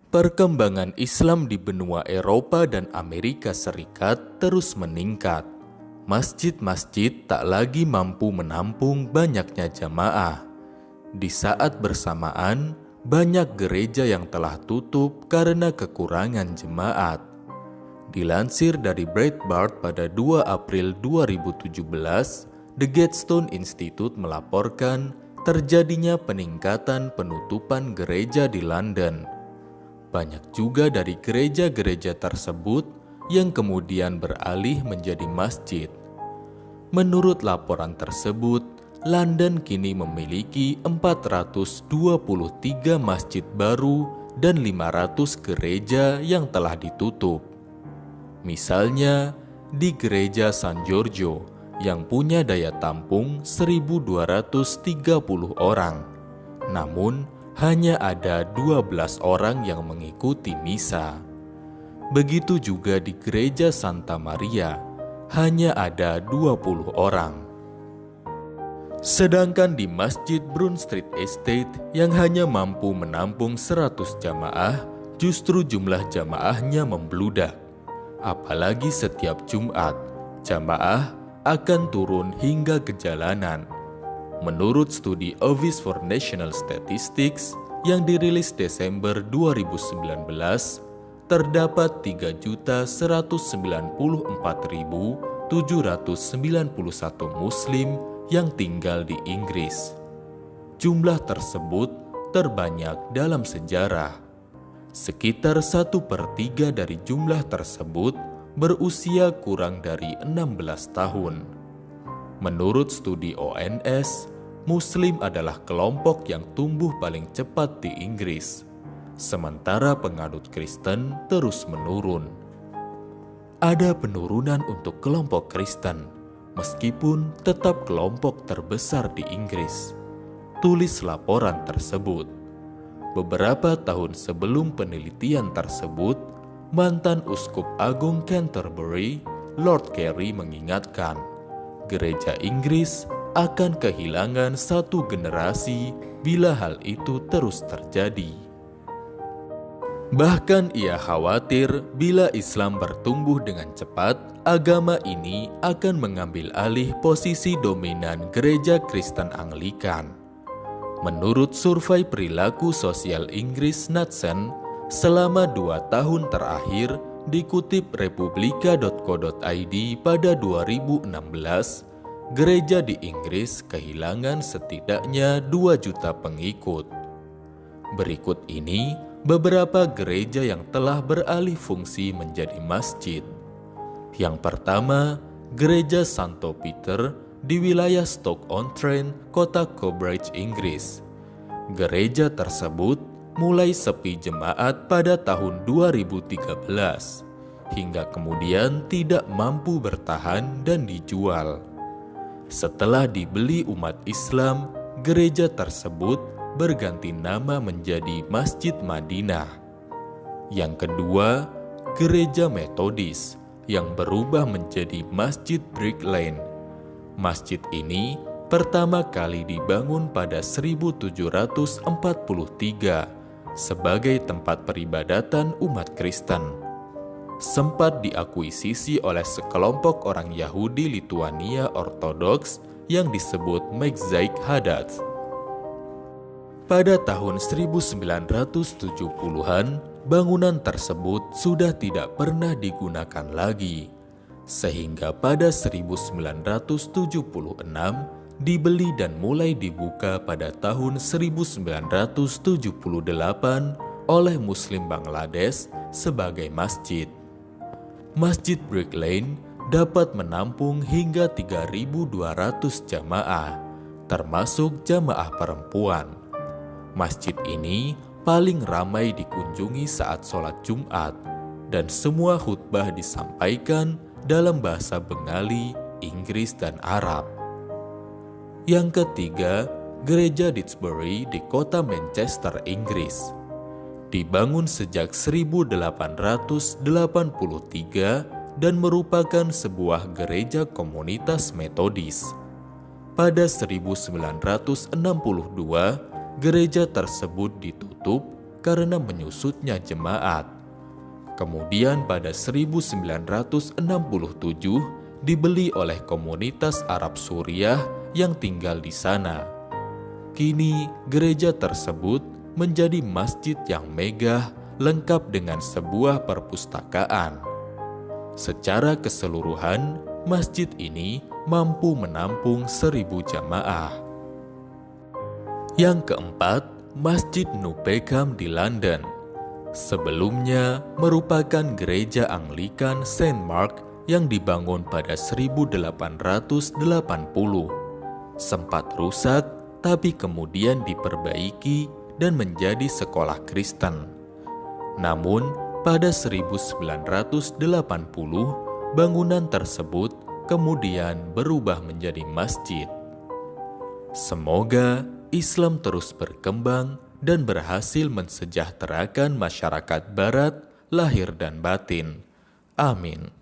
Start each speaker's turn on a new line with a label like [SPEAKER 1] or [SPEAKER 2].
[SPEAKER 1] Perkembangan Islam di benua Eropa dan Amerika Serikat terus meningkat. Masjid-masjid tak lagi mampu menampung banyaknya jamaah. Di saat bersamaan, banyak gereja yang telah tutup karena kekurangan jemaat. Dilansir dari Breitbart pada 2 April 2017, The Gladstone Institute melaporkan terjadinya peningkatan penutupan gereja di London. Banyak juga dari gereja-gereja tersebut yang kemudian beralih menjadi masjid. Menurut laporan tersebut, London kini memiliki 423 masjid baru dan 500 gereja yang telah ditutup. Misalnya, di gereja San Giorgio yang punya daya tampung 1.230 orang. Namun, hanya ada 12 orang yang mengikuti misa. Begitu juga di gereja Santa Maria, hanya ada 20 orang. Sedangkan di Masjid Brown Street Estate yang hanya mampu menampung 100 jamaah, justru jumlah jamaahnya membludak. Apalagi setiap Jumat, jamaah akan turun hingga ke jalanan. Menurut studi Office for National Statistics yang dirilis Desember 2019, terdapat 3.194.791 Muslim yang tinggal di Inggris. Jumlah tersebut terbanyak dalam sejarah. Sekitar 1/3 dari jumlah tersebut berusia kurang dari 16 tahun. Menurut studi ONS, Muslim adalah kelompok yang tumbuh paling cepat di Inggris, sementara penganut Kristen terus menurun. Ada penurunan untuk kelompok Kristen, meskipun tetap kelompok terbesar di Inggris. Tulis laporan tersebut. Beberapa tahun sebelum penelitian tersebut, mantan Uskup Agung Canterbury, Lord Carey mengingatkan, gereja Inggris akan kehilangan satu generasi bila hal itu terus terjadi. Bahkan ia khawatir bila Islam bertumbuh dengan cepat, agama ini akan mengambil alih posisi dominan gereja Kristen Anglikan. Menurut survei perilaku sosial Inggris Knudsen, selama 2 tahun terakhir, dikutip republika.co.id pada 2016, gereja di Inggris kehilangan setidaknya 2 juta pengikut. Berikut ini beberapa gereja yang telah beralih fungsi menjadi masjid. Yang pertama, Gereja Santo Peter di wilayah Stoke-on-Trent, kota Cobridge, Inggris. Gereja tersebut mulai sepi jemaat pada tahun 2013, hingga kemudian tidak mampu bertahan dan dijual. Setelah dibeli umat Islam, gereja tersebut berganti nama menjadi Masjid Madinah. Yang kedua, Gereja Metodis yang berubah menjadi Masjid Brick Lane. Masjid ini pertama kali dibangun pada 1743 sebagai tempat peribadatan umat Kristen. Sempat diakuisisi oleh sekelompok orang Yahudi Lituania Ortodoks yang disebut Mosaic Hadath. Pada tahun 1970-an, bangunan tersebut sudah tidak pernah digunakan lagi, sehingga pada 1976 dibeli dan mulai dibuka pada tahun 1978 oleh Muslim Bangladesh sebagai masjid. Masjid Brick Lane dapat menampung hingga 3.200 jamaah, termasuk jamaah perempuan. Masjid ini paling ramai dikunjungi saat sholat Jumat, dan semua khutbah disampaikan dalam bahasa Bengali, Inggris, dan Arab. Yang ketiga, Gereja Didsbury di kota Manchester, Inggris. Dibangun sejak 1883 dan merupakan sebuah gereja komunitas Metodis. Pada 1962, gereja tersebut ditutup karena menyusutnya jemaat. Kemudian pada 1967 dibeli oleh komunitas Arab Suriah yang tinggal di sana. Kini gereja tersebut menjadi masjid yang megah, lengkap dengan sebuah perpustakaan. Secara keseluruhan, masjid ini mampu menampung 1.000 jamaah. Yang keempat, Masjid Nupeckham di London. Sebelumnya merupakan gereja Anglikan Saint Mark yang dibangun pada 1880. Sempat rusak, tapi kemudian diperbaiki dan menjadi sekolah Kristen. Namun, pada 1980, bangunan tersebut kemudian berubah menjadi masjid. Semoga Islam terus berkembang dan berhasil mensejahterakan masyarakat Barat, lahir dan batin. Amin.